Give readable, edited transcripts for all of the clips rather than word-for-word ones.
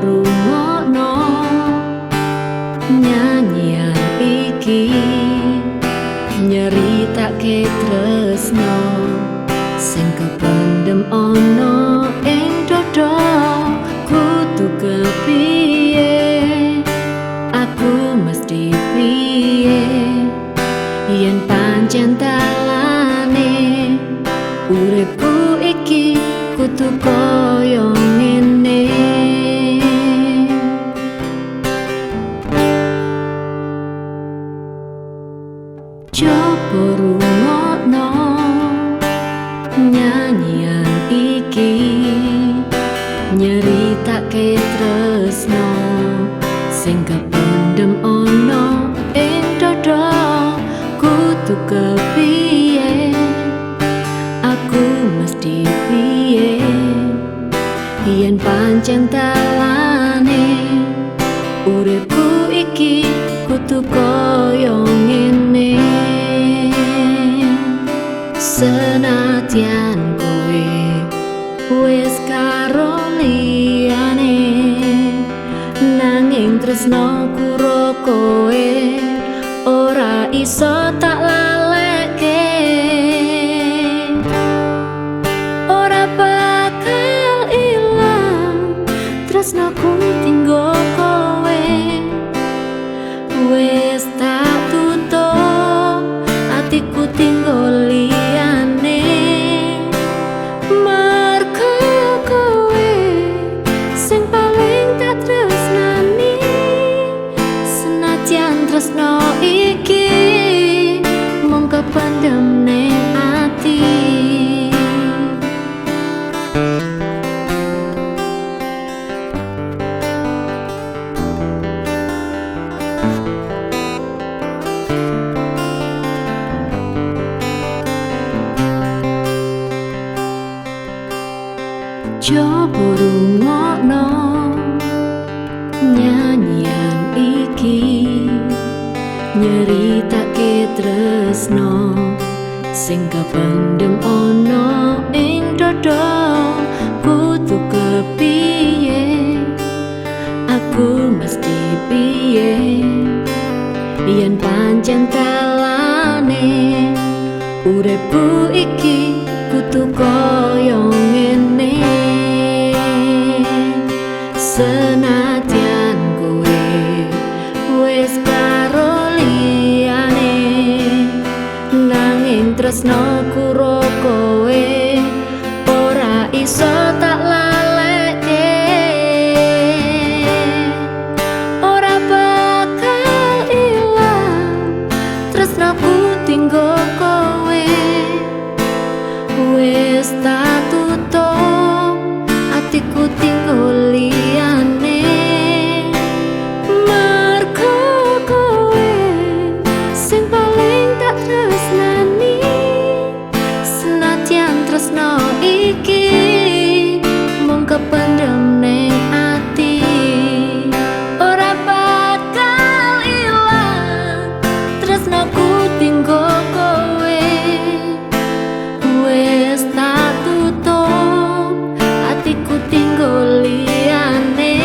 rungokno nyanyian iki, nyeritake tresno sing kependem ana ing dada. Kudu kepiye, aku mesti piye yen pancen dalane uripku iki kudu koyo ngene. Coba rungokno nyanyian iki, nyeritake tresno sing kependem ana ing dada. Kudu kepiye, aku mesti piye yen pancen dalane uripku iki kudu koyo ngene. Senadyan kowe wis karo liyane, nanging tresnoku karo kowe ora iso tak laleke. Ora bakal ilang tresnoku tinggo kowe, wis tak tutup atiku tinggo liyane. Mergo kowe sing paling tak tresnani, senadyan tresno iki mung kependem ning ati. Coba rungokno nyanyian iki, nyeritake tresno sing kependem ana ing dada. Kudu kepiye, aku mesti piye yen pancen dalane uripku iki kudu koyo ngene. Senadyan kowe wis karo liyane, nanging tresnoku karo kowe ora iso tak laleke. Ora bakal ilang tresnoku tinggo kowe, wis tak tutup atiku tinggo liyane. Mergo kowe sing paling tak tresnani, senadyan tresno iki mung kependem ning ati. Ora bakal ilang tresnoku tinggo kowe, wis tak tutup atiku tinggo liyane.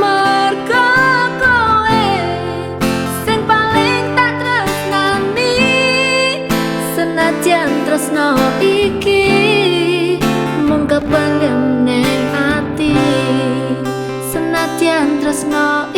Mergo kowe sing paling tak tresnani, senadyan tresno iki mung kependem ning ati. Senadyan tresno